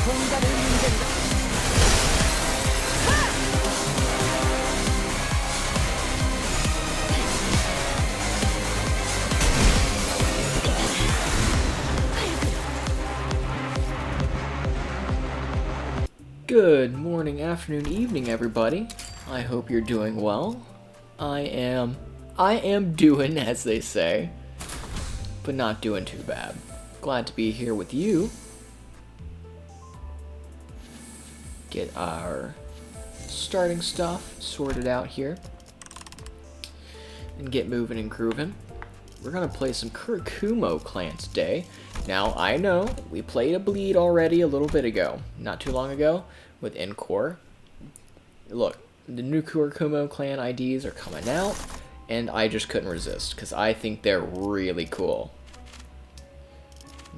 Good morning, afternoon, evening, everybody. I hope you're doing well. I am doing, as they say, but not doing too bad. Glad to be here with you. Get our starting stuff sorted out here and get moving and grooving. We're gonna play some Kurokumo clan today. Now, I know we played a bleed already a little bit ago, not too long ago, with Encore. Look, the new Kurokumo clan IDs are coming out, and I just couldn't resist, because I think they're really cool.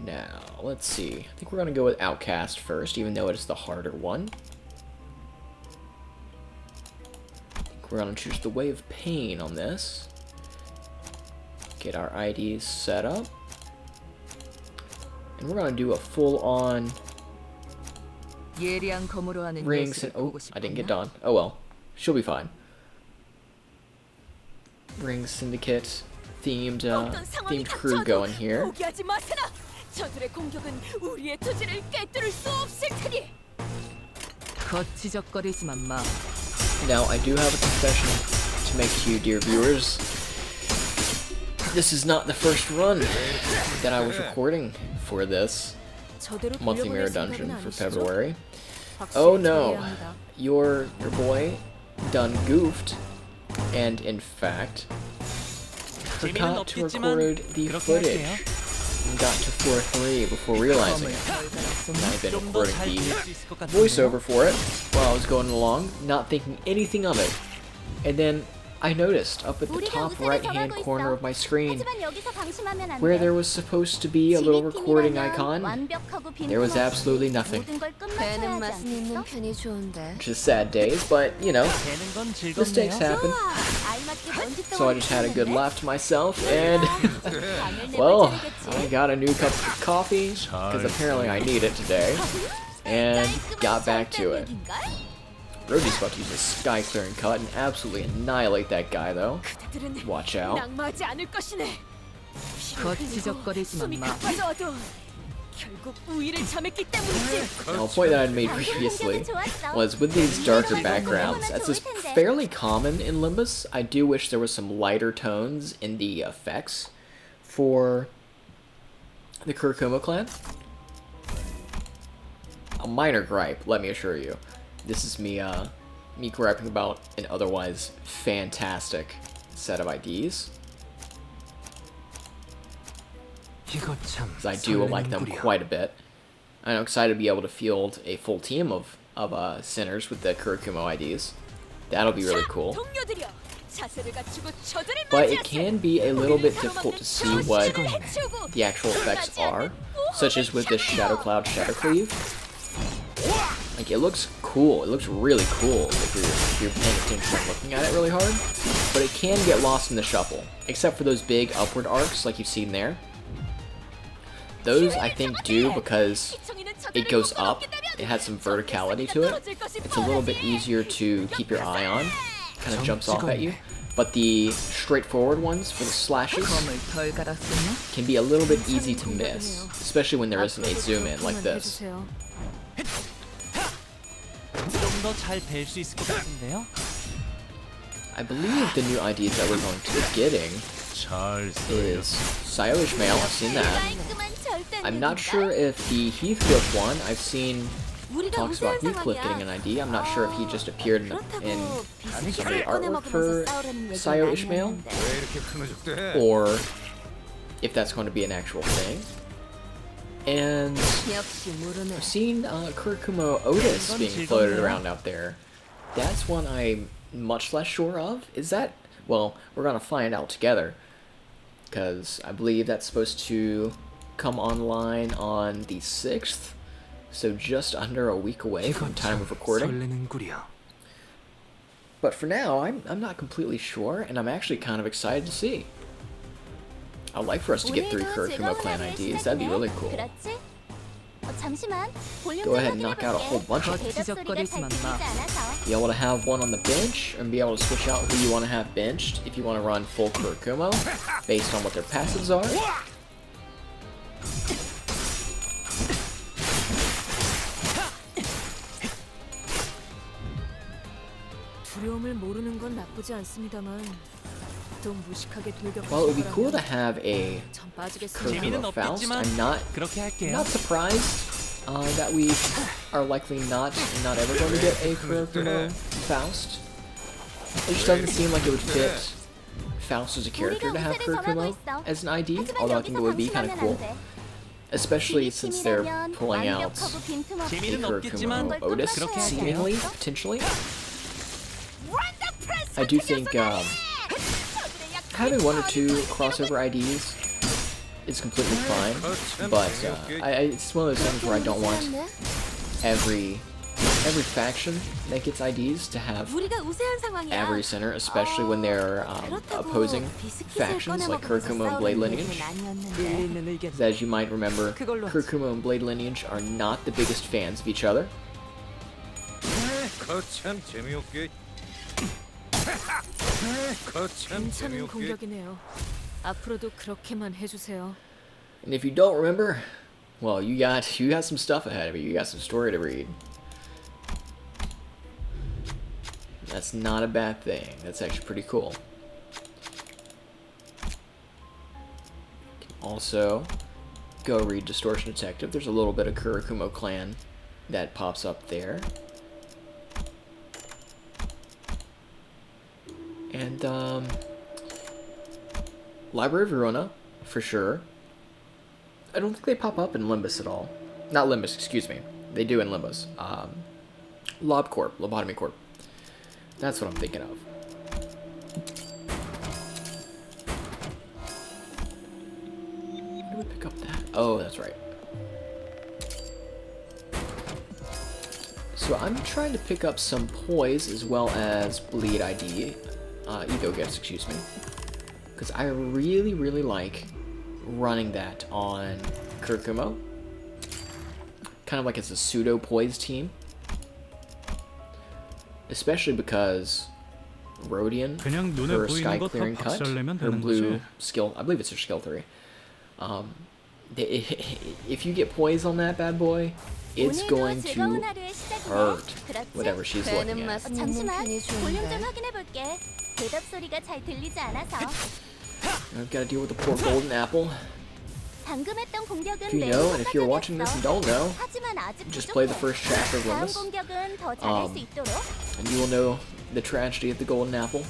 Now, let's see. I think we're gonna go with Outcast first, even though it's the harder one. I think we're gonna choose the Way of Pain on this. Get our IDs set up. And we're going to do a full-on rings and... Oh, I didn't get done. Oh well. She'll be fine. Ring Syndicate themed crew going here. Now, I do have a confession to make to you, dear viewers. This is not the first run that I was recording for this monthly mirror dungeon for February. Oh no, your boy done goofed, and in fact forgot to record the footage and got to floor 3 before realizing it. And I've been recording the voiceover for it while I was going along, not thinking anything of it, and then I noticed up at the top right-hand corner of my screen where there was supposed to be a little recording icon. There was absolutely nothing. Which is sad days, but, you know, mistakes happen. So I just had a good laugh to myself, and, well, I got a new cup of coffee, because apparently I need it today, and got back to it. Roji's about to use a sky-clearing cut and absolutely annihilate that guy, though. Watch out. The whole point that I made previously was with these darker backgrounds, as is fairly common in Limbus, I do wish there was some lighter tones in the effects for the Kurokumo clan. A minor gripe, let me assure you. This is me griping about an otherwise fantastic set of IDs. I do like them quite a bit. I'm excited to be able to field a full team of sinners with the Kurokumo IDs. That'll be really cool. But it can be a little bit difficult to see what the actual effects are, such as with this Shadow Cloud Shadow Cleave. Like, it looks cool. It looks really cool if you're paying attention and looking at it really hard. But it can get lost in the shuffle, except for those big upward arcs like you've seen there. Those, I think, do because it goes up. It has some verticality to it. It's a little bit easier to keep your eye on. Kind of jumps off at you. But the straightforward ones for the slashes can be a little bit easy to miss, especially when there isn't a zoom in like this. I believe the new IDs that we're going to be getting is Sayo Ishmael. I've seen that. I'm not sure if the Heathcliff one, I've seen talks about Heathcliff getting an ID. I'm not sure if he just appeared in some of the artwork for Sayo Ishmael, or if that's going to be an actual thing. And I've seen Kurokumo Otis being floated around out there. That's one I'm much less sure of. Is that... Well, we're going to find out together, because I believe that's supposed to come online on the 6th, so just under a week away from time of recording. But for now, I'm not completely sure, and I'm actually kind of excited to see. I'd like for us to get 3 Kurokumo clan IDs. That'd be really cool. go ahead and knock out a whole bunch of them. Be able to have one on the bench, and be able to switch out who you want to have benched if you want to run full Kurokumo, based on what their passives are. Well, it would be cool to have a Kurokumo Faust. I'm not surprised that we are likely not ever going to get a Kurokumo Faust. It just doesn't seem like it would fit Faust as a character to have Kurokumo as an ID, although I think it would be kind of cool. Especially since they're pulling out a Kurokumo Otis, seemingly, potentially. I do think having one or two crossover IDs is completely fine, but it's one of those things where I don't want every faction that gets IDs to have every center, especially when they're opposing factions like Kurokumo and Blade Lineage. As you might remember, Kurokumo and Blade Lineage are not the biggest fans of each other. And if you don't remember, well, you got some stuff ahead of you. You got some story to read. That's not a bad thing. That's actually pretty cool. You can also go read Distortion Detective. There's a little bit of Kurokumo clan that pops up there. And, Library of Verona, for sure. I don't think they pop up in Limbus at all. Not Limbus, excuse me. They do in Limbus. Lobotomy Corp. That's what I'm thinking of. Where do we pick up that? Oh, that's right. So I'm trying to pick up some poise as well as bleed ID. Ego gifts, excuse me. Because I really, really like running that on Kurokumo. Kind of like it's a pseudo poise team. Especially because Rodian, her sky clearing cut, her blue skill, I believe it's her skill 3. If you get poise on that bad boy, it's going to hurt whatever she's looking at. I've got to deal with the poor golden apple. If you know, and if you're watching this and don't know, just play the first chapter of Limbus, and you will know the tragedy of the golden apple.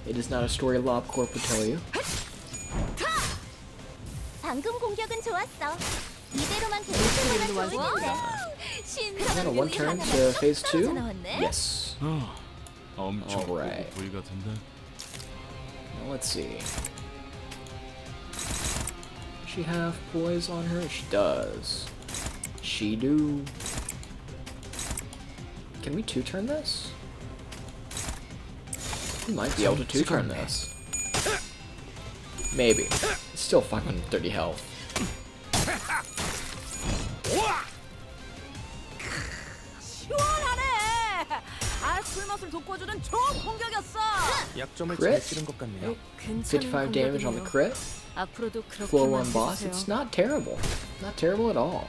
It is not a story LobCorp would tell you. Is that a one turn to phase 2? Yes. Alright. Now let's see. Does she have poise on her? She does. She do. Can we 2-turn this? We might be able to 2-turn this. Maybe. It's still 530 health. Crit? 55 damage on the crit. Floor 1 boss. It's not terrible. Not terrible at all.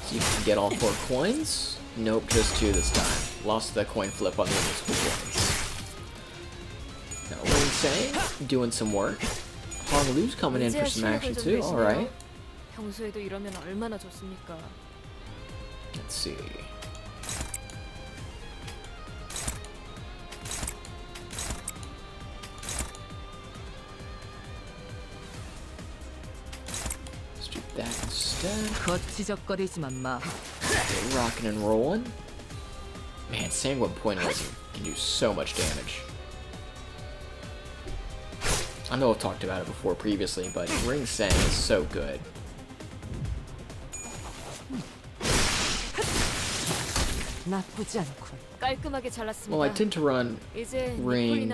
So you can get all 4 coins. Nope, just 2 this time. Lost the coin flip on the invisible coins. Now, Ring Sang doing some work. Hong Lu's coming in for some action too. Alright. Let's see. Let's do that instead. Okay, rocking and rolling. Man, Sanguine Pointillism can do so much damage. I know I've talked about it before previously, but Ring Sang is so good. Well, I tend to run Ring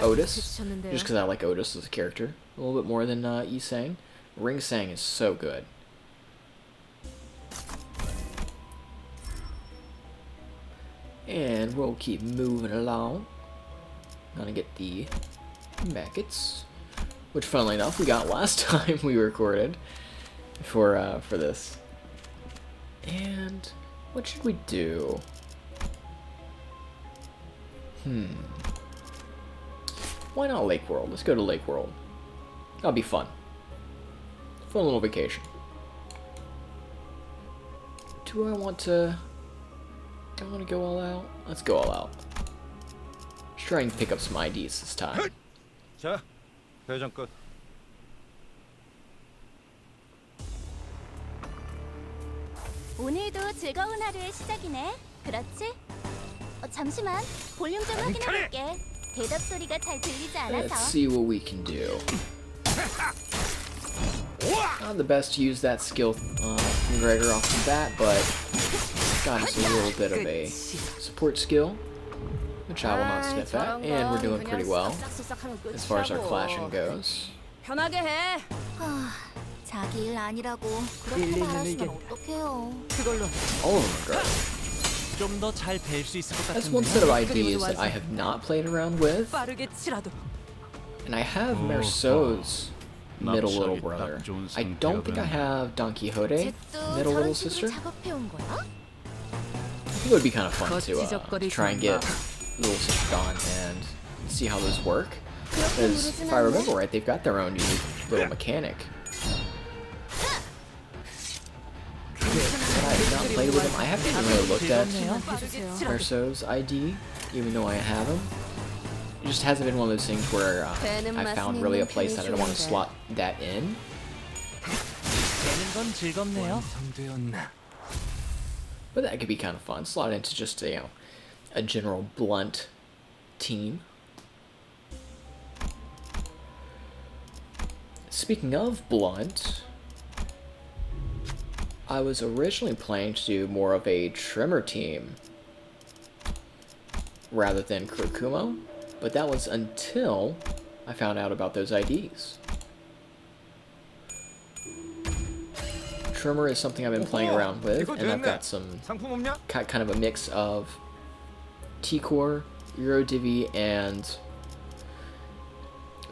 Otis, just because I like Otis as a character a little bit more than Yi Sang. Ring Sang is so good. And we'll keep moving along. Gonna get the maggots, which funnily enough we got last time we recorded for this. And what should we do? Why not Lake World? Let's go to Lake World. That'll be fun. Fun little vacation. Do I want to go all out? Let's go all out. Let's try and pick up some IDs this time. 자, 대전 끝. 오늘도 즐거운 하루의 시작이네. 그렇지? 잠시만. 볼륨 좀 확인해볼게. 대답 소리가 잘 들리지 않아서. Let's see what we can do. Not the best to use that skill from Gregor off the bat, but got us a little bit of a support skill, which I will not sniff at, and we're doing pretty well as far as our clashing goes. 편하게 해. 자기 일 아니라고 그렇게 말하시면 어떡해요. 그걸로. All of them are good. 좀더 잘 뵐 수 있을 것 같은데. That's one set of IDs that I have not played around with, 빠르게 치라도. and I have Merceau's middle little brother. I don't think I have Don Quixote, middle little sister. I think it would be kind of fun to try and get little sister Don and see how those work. Because if I remember right, they've got their own unique little mechanic. But I have not played with him. I haven't even really looked at Merceau's ID, even though I have him. It just hasn't been one of those things where I found really a place that I don't want to slot that in. But that could be kind of fun. Slot into just a general blunt team. Speaking of blunt, I was originally planning to do more of a trimmer team rather than Kurokumo, but that was until I found out about those IDs. Trimmer is something I've been playing around with, and I've got some kind of a mix of T-Core, Eurodivi, and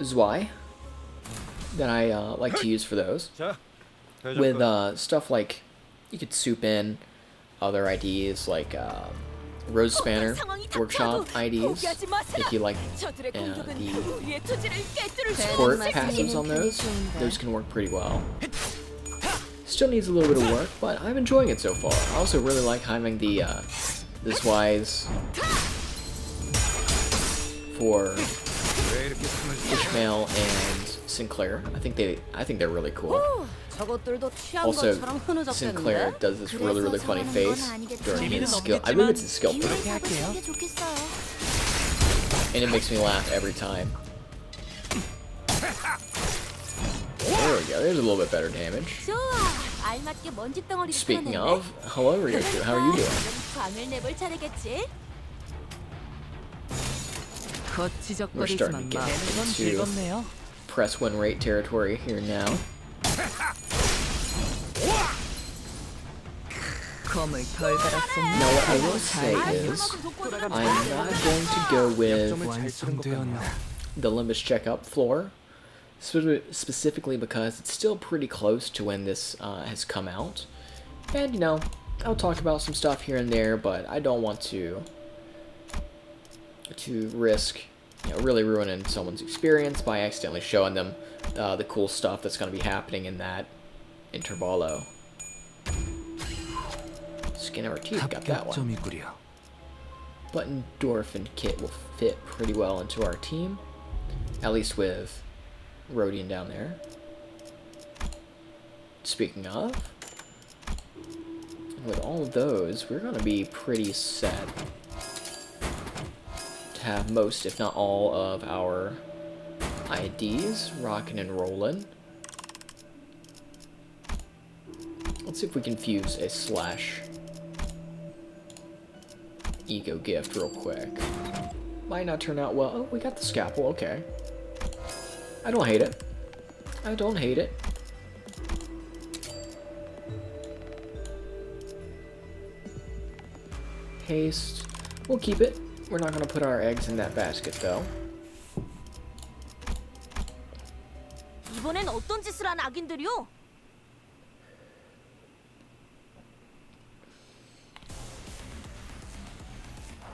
Zwei that I like to use for those. With stuff like, you could soup in other IDs like Rose Spanner Workshop IDs, if you like the support passives on those can work pretty well. Still needs a little bit of work, but I'm enjoying it so far. I also really like having the Zweis for Ishmael and Sinclair. I think they're really cool. Also, Sinclair does this really funny face during his skill. I believe it's his skill proof, and it makes me laugh every time. There we go. There's a little bit better damage. Speaking of, hello Ryoku, how are you doing? We're starting to get into press win rate territory here now. Now what I will say is, I'm not going to go with the Limbus checkup floor, specifically because it's still pretty close to when this has come out. And I'll talk about some stuff here and there, but I don't want to risk really ruining someone's experience by accidentally showing them the cool stuff that's going to be happening in that intervalo. Skin of our teeth, got that one. But Endorphin Kit will fit pretty well into our team, at least with Rodian down there. Speaking of, with all of those, we're going to be pretty set to have most, if not all, of our IDs rocking and rolling. Let's see if we can fuse a slash ego gift real quick. Might not turn out well. Oh, we got the scalpel, okay. I don't hate it. I don't hate it. Haste. We'll keep it. We're not gonna put our eggs in that basket though. 이번엔 어떤 짓을 한 악인들이요?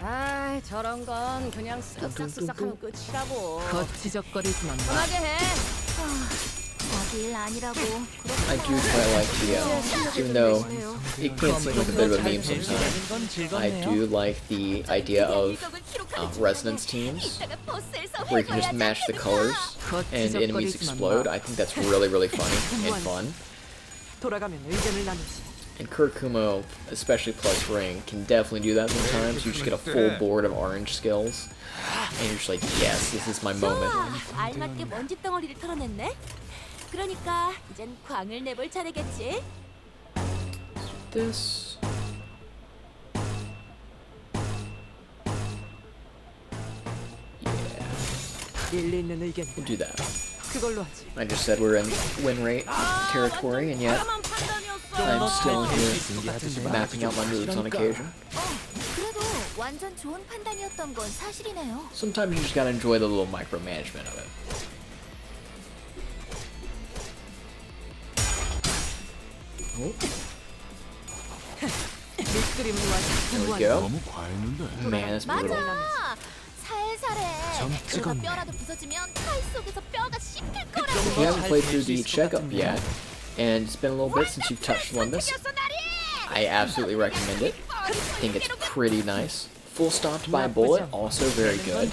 아, 저런 건 그냥 쓱싹쓱싹 하면 끝이라고. 거치적거리지만 마. 편하게 해. 자기 일 아니라고. I do quite like the, even though it can seem like a bit of a meme sometimes, I do like the idea of resonance teams, where you can just match the colors and enemies explode. I think that's really, really funny and fun. 돌아가면 의견을 나누지. And Kurokumo, especially plus ring, can definitely do that sometimes. You just get a full board of orange skills, and you're just like, yes, this is my moment. 알맞게 먼지 덩어리를 털어냈네. 그러니까 이젠 광을 내볼 차례겠지. This. 일리 있는 의견. We'll do that. 그걸로 하지. I just said we're in win rate territory, and yet I'm still here mapping out my moves on occasion. 그래도 완전 좋은 판단이었던 건 사실이네요. Sometimes you just gotta enjoy the little micromanagement of it. Oh. 밑그림을 There we 완성. go. 너무 과했는데. Man, that's brutal. 맞아. 살살해. 점 그러다 찍었네. 뼈라도 부서지면 타이 속에서 뼈가 씻길 If 거라고. you haven't played through the checkup yet, and it's been a little bit since you've touched Limbus, I absolutely recommend it. I think it's pretty nice. Full stopped by bullet, also very good.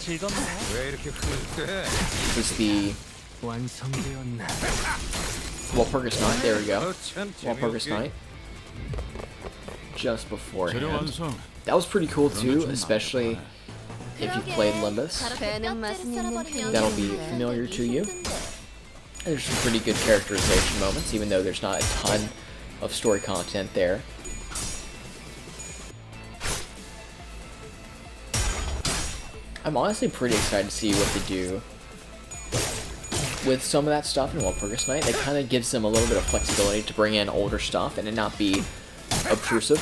왜 이렇게 흐릿해? This is the 완성되었나? Walpurgis Knight, there we go. 참 Walpurgis 재미없게. Knight. Just 재료 beforehand. 완성. That was pretty cool too, especially if you've played Limbus. 배는 맛은 있는 편이야. That'll be familiar to you. There's some pretty good characterization moments, even though there's not a ton of story content there. I'm honestly pretty excited to see what they do with some of that stuff in Walpurgis Night. It kind of gives them a little bit of flexibility to bring in older stuff and it not be obtrusive.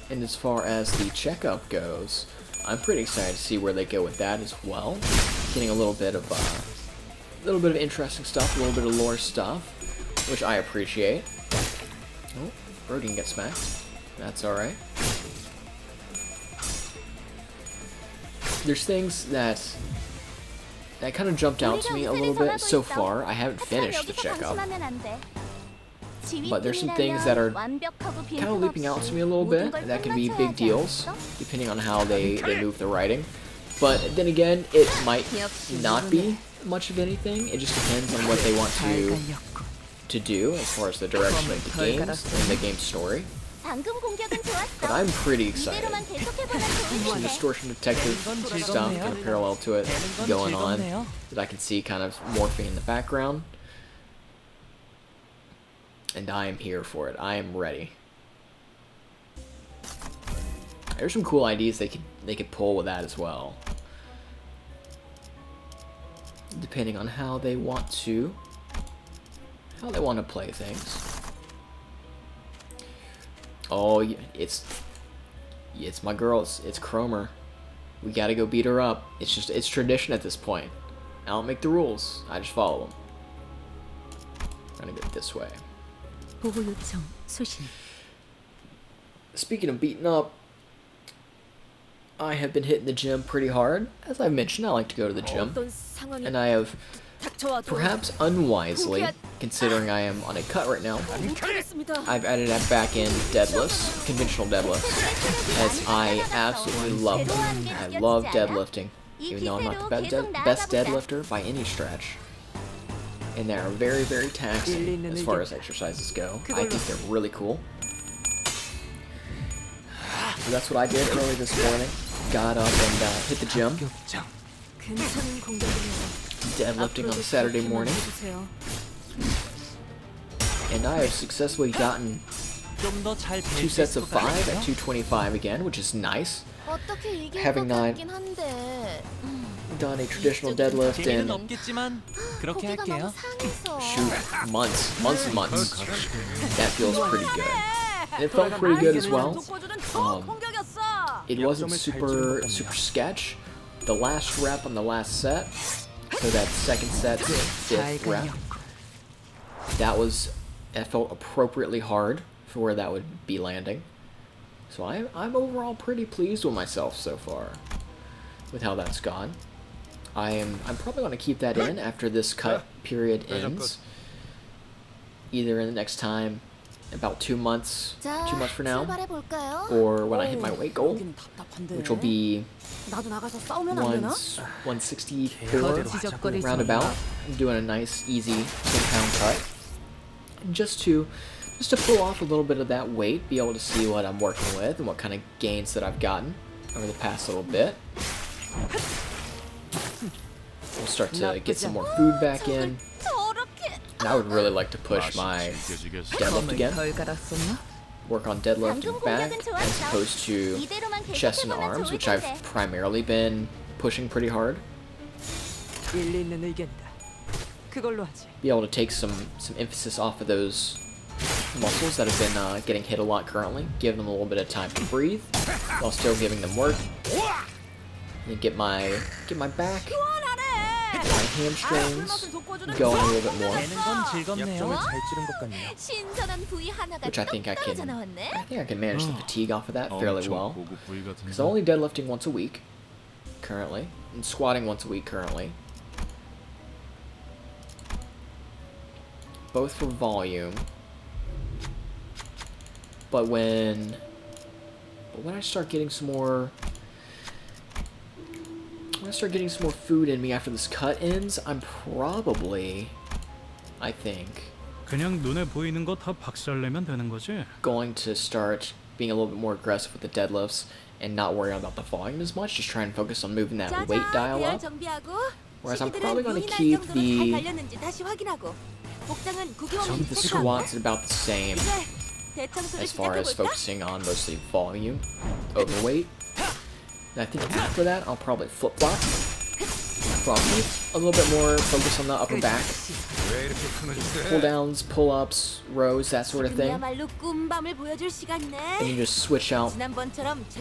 And as far as the checkup goes, I'm pretty excited to see where they go with that as well. Getting a little bit of interesting stuff, a little bit of lore stuff, which I appreciate. Oh, Bro didn't get smacked. That's alright. There's things that kind of jumped out to me a little bit so far. I haven't finished the checkup, but there's some things that are kind of leaping out to me a little bit that can be big deals depending on how they move the writing. But then again, it might not be much of anything. It just depends on what they want to do as far as the direction of the games and the game story. But I'm pretty excited. Some distortion detective stuff kind of parallel to it going on that I can see kind of morphing in the background. And I am here for it. I am ready. There's some cool ideas they could pull with that as well. Depending on how they want to play things. Oh, it's my girl. It's Cromer. We gotta go beat her up. It's tradition at this point. I don't make the rules. I just follow them. I'm gonna go this way. 보호 요청 수신. Speaking of beating up, I have been hitting the gym pretty hard. As I mentioned, I like to go to the gym, and I have, perhaps unwisely, considering I am on a cut right now, I've added that back in deadlifts, conventional deadlifts, as I absolutely love them. I love deadlifting, even though I'm not the best deadlifter by any stretch. And they're very, very taxing as far as exercises go. I think they're really cool. So that's what I did early this morning. Got up and hit the gym. Deadlifting on a Saturday morning. And I have successfully gotten 2 sets of 5 at 225 again, which is nice. Having not done a traditional deadlift in 재미는 없겠지만 그렇게 고기가 너무 할게요. 상해서. shoot months and months. That feels pretty good. And it felt pretty good as well. It wasn't super sketch. The last rep on the last set, so that second set, fifth rep, that felt appropriately hard for where that would be landing. So I'm overall pretty pleased with myself so far with how that's gone. I'm probably going to keep that in after this cut period ends, either in the next time, about 2 months from now, 출발해볼까요? or when I hit my weight goal, 여긴 답답한데. which will be 나도 나가서 싸우면 안 되나? 164 지적거리지 roundabout. 마. I'm doing a nice easy 10-pound cut, just to pull off a little bit of that weight, be able to see what I'm working with and what kind of gains that I've gotten over the past little bit. We'll start to get some more food back in. 저렇게. And I would really like to push my deadlift again. 덜 갈았었나? Work on deadlifting 방금 back 공격은 as 좋았어. opposed to 이대로만 chest and 계속해보면 arms, 좋을 which I've 텐데. primarily been pushing pretty hard. 일리 있는 의견이다. 그걸로 하지. Be able to take some emphasis off of those muscles that have been getting hit a lot currently, give them a little bit of time to breathe while still giving them work. And get my back, my hamstrings going a little bit more, 되는 건 즐겁네요. 잘 찌른 것 같네요. 신선한 부위 하나가 which I think I 떨어져 can 나왔네. manage the fatigue off of that fairly well. 고급 부위 같은데. Because I'm only deadlifting once a week currently, and squatting once a week currently. Both for volume. But when I start getting some more food in me after this cut ends, I'm probably, I think, 그냥 눈에 보이는 거 다 박살내면 되는 거지. going to start being a little bit more aggressive with the deadlifts and not worrying about the volume as much, just try and focus on moving that weight dial up. Whereas I'm probably going to keep the squats at about the same as far as focusing on mostly volume over weight. And I think after that, I'll probably flip-flop. Probably a little bit more focus on the upper back. Pull downs, pull-ups, rows, that sort of thing. And you just switch out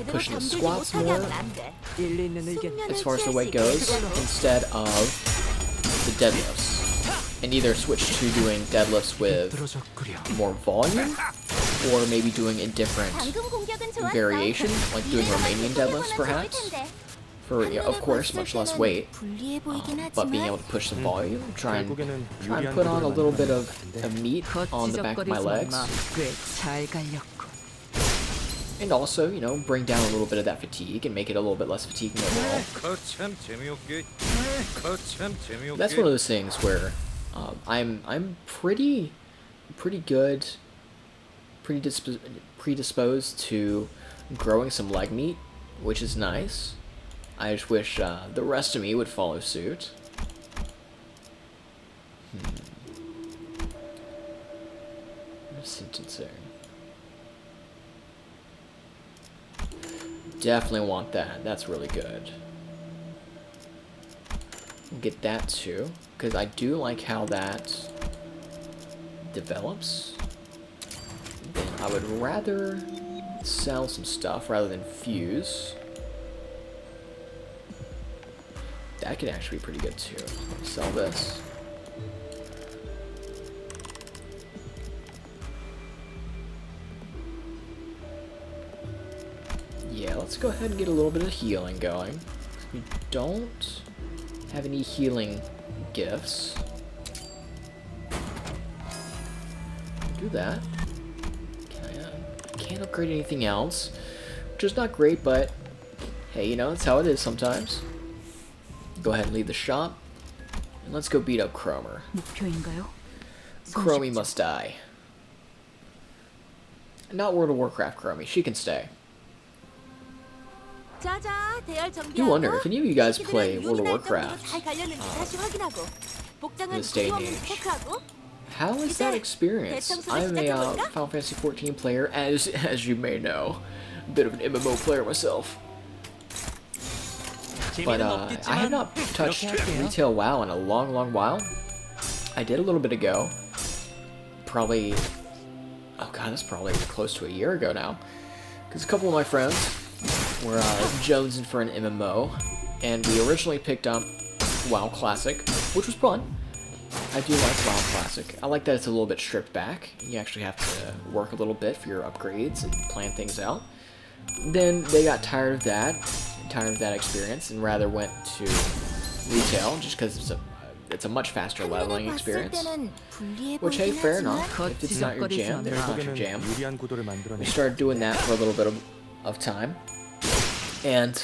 pushing the squats more 일리 있는 의견. as far as the weight goes instead of the deadlifts. And either switch to doing deadlifts with more volume or maybe doing a different variation, like doing Romanian deadlifts perhaps, for, of course, much less weight, but being able to push the volume, try and put on a little bit of meat on the back of my legs, 꽤잘 갈렸고. and also, you know, bring down a little bit of that fatigue and make it a little bit less fatiguing overall. 거참 재미없게. 거참 재미없게. That's one of those things where I'm pretty good, predisposed to growing some leg meat, which is nice. I just wish the rest of me would follow suit. Sentencing. Definitely want that. That's really good. We'll get that too, because I do like how that develops. Then I would rather sell some stuff rather than fuse. That could actually be pretty good too. Sell this. Yeah, let's go ahead and get a little bit of healing going. We don't have any healing gifts. Do that. Can't upgrade anything else, which is not great, but hey, you know, that's how it is sometimes. Go ahead and leave the shop, and let's go beat up Cromer. 목표인가요? Chromie must die. Not World of Warcraft Chromie, she can stay. Do wonder if any of you guys play World of Warcraft in this day and age. How is that experience? I'm a Final Fantasy XIV player, as you may know, a bit of an MMO player myself. But 재미는 I have 없겠지만 not touched 그렇게 할게요. retail WoW in a long while. I did a little bit ago. Probably, oh god, that's probably close to a year ago now. Because a couple of my friends were jonesing for an MMO, and we originally picked up WoW Classic, which was fun. I do like WoW Classic. I like that it's a little bit stripped back. You actually have to work a little bit for your upgrades and plan things out. Then they got tired of that experience, and rather went to retail, just because it's a much faster leveling experience. Which, hey, fair enough. If it's not your jam, then it's not your jam. 유리한 구도를 만들어내. We started doing that for a little bit of time. And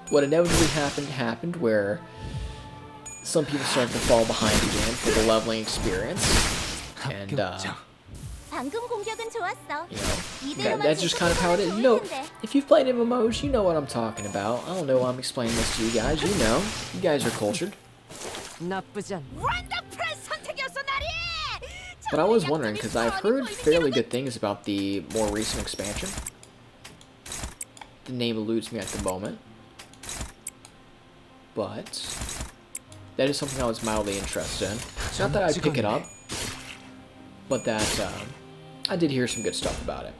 what inevitably happened where some people started to fall behind again for the leveling experience. And, 방금 공격은 좋았어. you know, that's just kind of how it is. You know, if you've played MMOs, you know what I'm talking about. I don't know why I'm explaining this to you guys. You know. You guys are cultured. 나쁘지 않. 원더풀한 선택이었어, 나리. But I was wondering, because I've heard fairly good things about the more recent expansion. The name eludes me at the moment. But that is something I was mildly interested in. Not that I'd pick it up, but that I did hear some good stuff about it.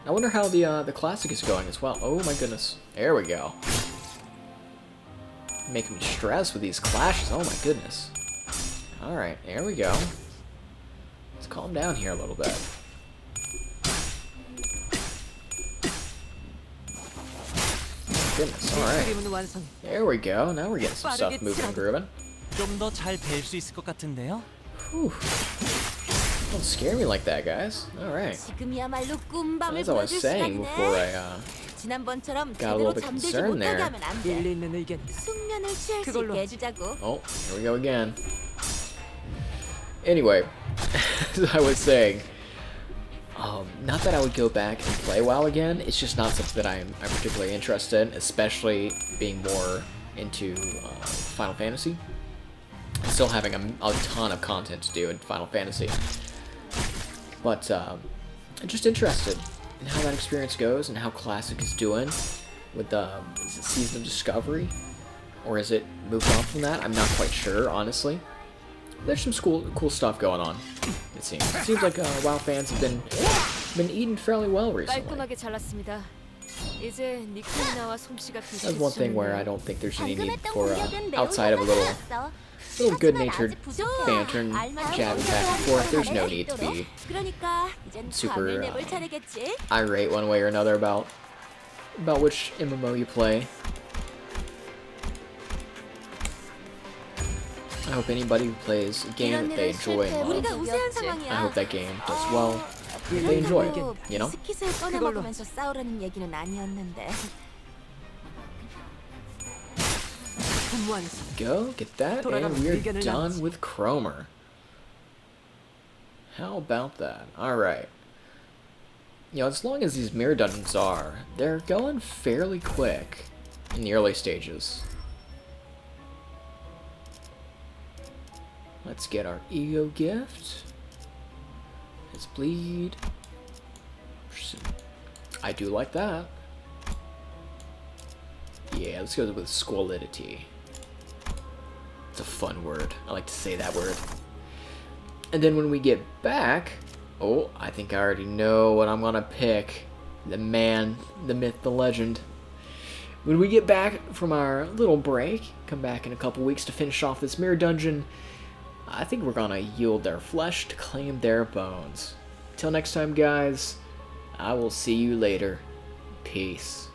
I wonder how the classic is going as well. Oh my goodness. There we go. Making me stress with these clashes. Oh my goodness. Alright, there we go. Let's calm down here a little bit. Goodness, alright. 그림은 완성. There we go. Now we're getting some stuff moving and grooving. 좀 더 잘 뵐 수 있을 것 같은데요. Whew. Don't scare me like that, guys. Alright. 지금이야말로 꿈밤을 As I was 보여줄 saying 시간이네. before I 지난번처럼 got a little 제대로 bit 잠들지 concerned 못하게 there. 하면 안 돼. 일리 있는 의견이다. 숙면을 취할 수 그걸로 있게 해주자고. Oh, here we go again. Anyway, as I was saying, not that I would go back and play WoW again, it's just not something that I'm particularly interested in, especially being more into Final Fantasy. Still having a ton of content to do in Final Fantasy. But I'm just interested in how that experience goes and how Classic is doing with the is it Season of Discovery, or is it moved on from that? I'm not quite sure, honestly. There's some cool stuff going on. It seems. It seems like WoW fans have been eating fairly well recently. 깔끔하게 잘랐습니다. 이제 니콜이나와 솜씨가 That's one thing where I don't think there's any 방금 need 했던 for 공격은 매우 outside of a little 효과적이었어. good-natured 하지만 아직 부족해. banter and 알만한 jabbing back and forth. There's no need to be 그러니까 이젠 super, 밤을 내볼 차례겠지. irate one way or another about which MMO you play. I hope anybody who plays a game that they enjoy and love, 우리가 우세한 상황이야. I hope that game does well. They enjoy it, you know? 스킷을 꺼내 먹으면서 싸우라는 얘기는 아니었는데. 완성. Go, get that, and we're done with Cromer. How about that? Alright. You know, as long as these mirror dungeons they're going fairly quick in the early stages. Let's get our ego gift. Let's bleed. I do like that. Yeah, let's go with squalidity. It's a fun word. I like to say that word. And then when we get back, oh, I think I already know what I'm gonna pick. The man, the myth, the legend. When we get back from our little break, come back in a couple weeks to finish off this mirror dungeon, I think we're gonna yield their flesh to claim their bones. Till next time, guys, I will see you later. Peace.